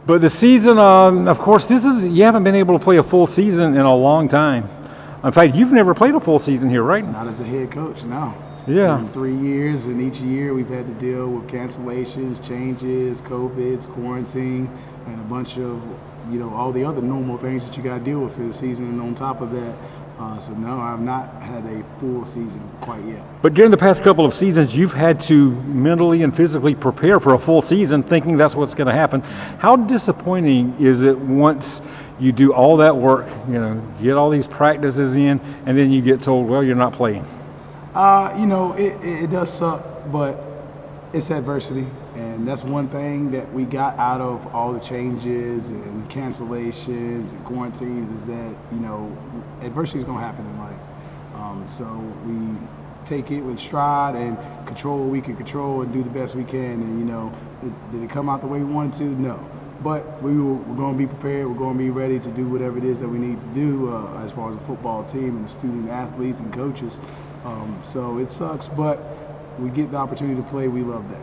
But the season, of course, you haven't been able to play a full season in a long time. In fact, you've never played a full season here, right? Not as a head coach, no. Yeah. In 3 years, and each year we've had to deal with cancellations, changes, COVIDs, quarantine, and a bunch of, all the other normal things that you got to deal with for the season. And on top of that, so no, I've not had a full season quite yet. But during the past couple of seasons, you've had to mentally and physically prepare for a full season thinking that's what's going to happen. How disappointing is it once you do all that work, get all these practices in, and then you get told, well, you're not playing? It does suck, but it's adversity. And that's one thing that we got out of all the changes and cancellations and quarantines is that, adversity is going to happen in life. So we take it with stride and control what we can control and do the best we can. And, did it come out the way we wanted to? No. But we're going to be prepared. We're going to be ready to do whatever it is that we need to do as far as the football team and the student athletes and coaches. So it sucks, but we get the opportunity to play. We love that.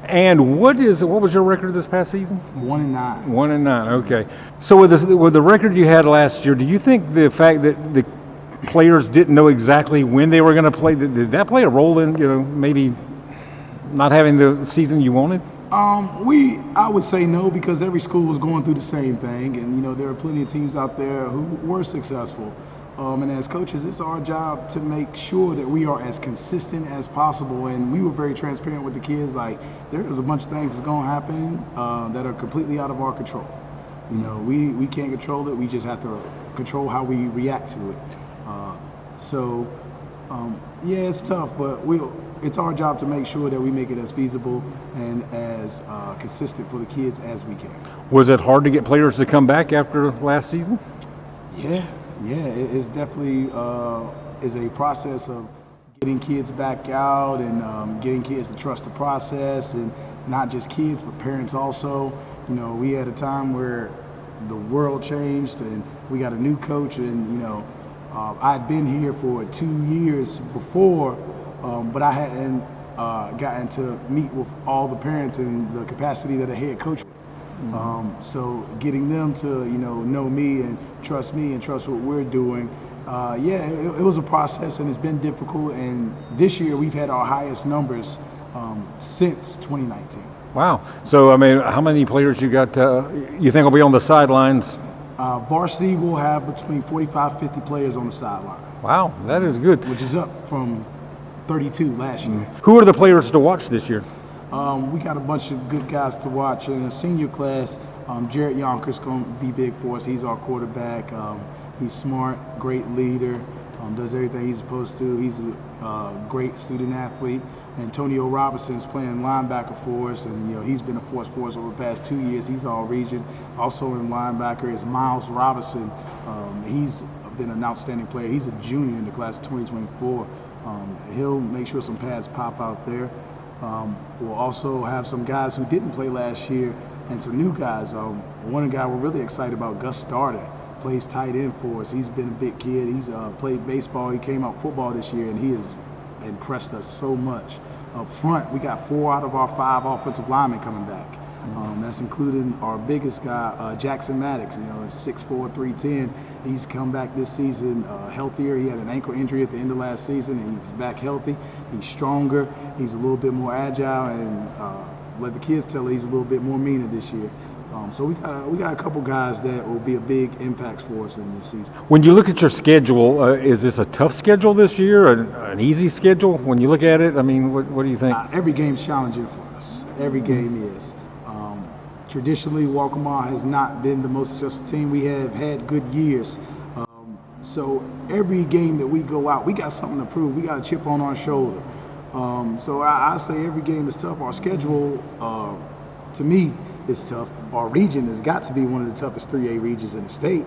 And what was your record this past season? 1-9. 1-9. Okay. So with the record you had last year, do you think the fact that the players didn't know exactly when they were going to play, did that play a role in maybe not having the season you wanted? I would say no, because every school was going through the same thing, and there are plenty of teams out there who were successful. And as coaches, it's our job to make sure that we are as consistent as possible. And we were very transparent with the kids. Like, there is a bunch of things that's going to happen that are completely out of our control. We can't control it. We just have to control how we react to it. Yeah, it's tough, but it's our job to make sure that we make it as feasible and as consistent for the kids as we can. Was it hard to get players to come back after last season? Yeah, it's definitely is a process of getting kids back out and getting kids to trust the process, and not just kids but parents also. We had a time where the world changed and we got a new coach, and I'd been here for 2 years before, but I hadn't gotten to meet with all the parents in the capacity that a head coach. So getting them to know me and trust what we're doing, it was a process, and it's been difficult. And this year we've had our highest numbers since 2019. Wow. So how many players you got? You think will be on the sidelines? Varsity will have between 45-50 players on the sideline. Wow, that is good. Which is up from 32 last year. Who are the players to watch this year? We got a bunch of good guys to watch. In the senior class, Jared Yonker's going to be big for us. He's our quarterback. He's smart, great leader, does everything he's supposed to. He's a great student athlete. Antonio Robinson's playing linebacker for us, and he's been a force for us over the past 2 years. He's all region. Also in linebacker is Miles Robinson. He's been an outstanding player. He's a junior in the class of 2024. He'll make sure some pads pop out there. We'll also have some guys who didn't play last year and some new guys. One guy we're really excited about, Gus Starter, plays tight end for us. He's been a big kid. He's played baseball. He came out football this year, and he has impressed us so much. Up front, we got 4 out of our 5 offensive linemen coming back. That's including our biggest guy, Jackson Maddox. He's 6'4", 310. He's come back this season healthier. He had an ankle injury at the end of last season, and he's back healthy. He's stronger. He's a little bit more agile, and let the kids tell you, he's a little bit more meaner this year. So we got a couple guys that will be a big impact for us in this season. When you look at your schedule, is this a tough schedule this year, an easy schedule? When you look at it, what do you think? Every game's challenging for us. Every game is. Traditionally, Waccamaw has not been the most successful team. We have had good years. So every game that we go out, we got something to prove. We got a chip on our shoulder. So I say every game is tough. Our schedule, to me, is tough. Our region has got to be one of the toughest 3A regions in the state.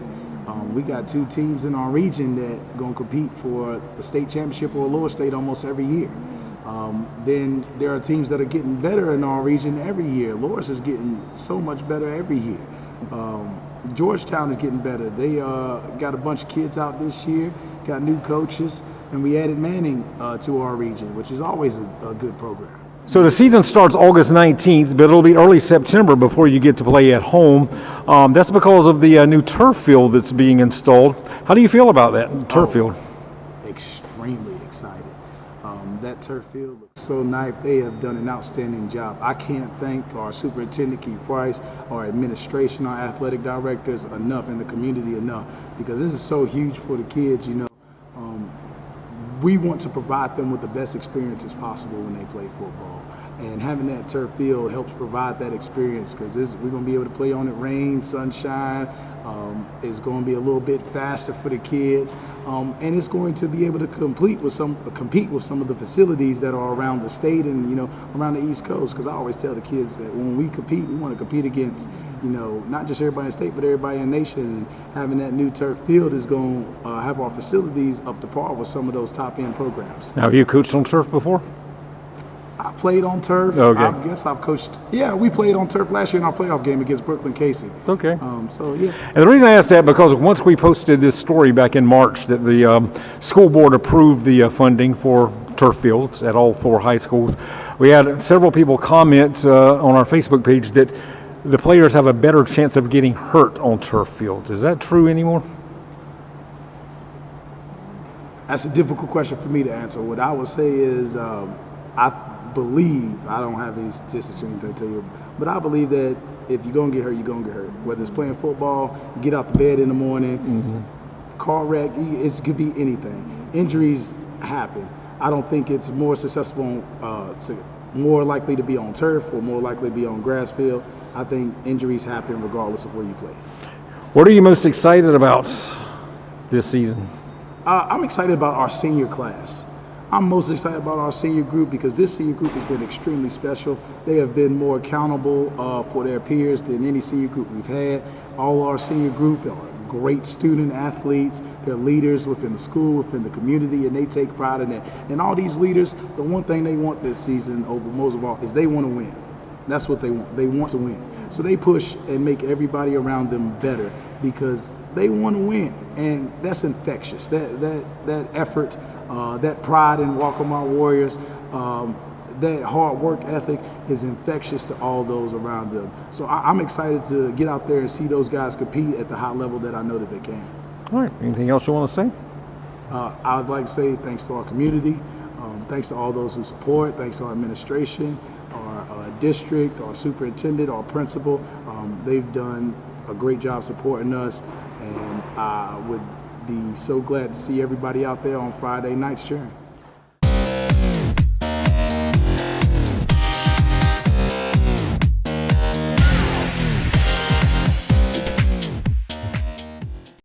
We got 2 teams in our region that going to compete for a state championship or a lower state almost every year. Then there are teams that are getting better in our region every year. Loris is getting so much better every year. Georgetown is getting better. They got a bunch of kids out this year, got new coaches, and we added Manning to our region, which is always a good program. So the season starts August 19th, but it'll be early September before you get to play at home. That's because of the new turf field that's being installed. How do you feel about that turf field? Extremely excited. That turf field looks so nice. They have done an outstanding job. I can't thank our superintendent, Keith Price, our administration, our athletic directors enough, and the community enough, because this is so huge for the kids, We want to provide them with the best experiences possible when they play football. And having that turf field helps provide that experience, because we're going to be able to play on it, rain, sunshine. It's going to be a little bit faster for the kids, and it's going to be able to compete with some of the facilities that are around the state and around the East Coast. Because I always tell the kids that when we compete, we want to compete against not just everybody in the state, but everybody in the nation. And having that new turf field is going to have our facilities up to par with some of those top end programs. Now, have you coached on turf before? I played on turf. Okay. I guess I've coached. Yeah, we played on turf last year in our playoff game against Brooklyn Casey. Okay. So, yeah. And the reason I asked that, because once we posted this story back in March that the school board approved the funding for turf fields at all 4 high schools, we had several people comment on our Facebook page that the players have a better chance of getting hurt on turf fields. Is that true anymore? That's a difficult question for me to answer. What I would say is I don't have any statistics or anything to tell you, but I believe that if you're going to get hurt, you're going to get hurt. Whether it's playing football, you get out the bed in the morning, car wreck, it could be anything. Injuries happen. I don't think it's more more likely to be on turf or more likely to be on grass field. I think injuries happen regardless of where you play. What are you most excited about this season? I'm excited about our senior class. I'm most excited about our senior group because this senior group has been extremely special. They have been more accountable for their peers than any senior group we've had. All our senior group are great student athletes. They're leaders within the school, within the community, and they take pride in that. And all these leaders, the one thing they want this season over most of all is they want to win. That's what they want. They want to win. So they push and make everybody around them better because they want to win. And that's infectious. That effort, that pride in Waccamaw Warriors, that hard work ethic is infectious to all those around them. So I'm excited to get out there and see those guys compete at the high level that I know that they can. All right. Anything else you want to say? I'd like to say thanks to our community, thanks to all those who support, thanks to our administration, our district, our superintendent, our principal. They've done a great job supporting us, and I would be so glad to see everybody out there on Friday nights cheering.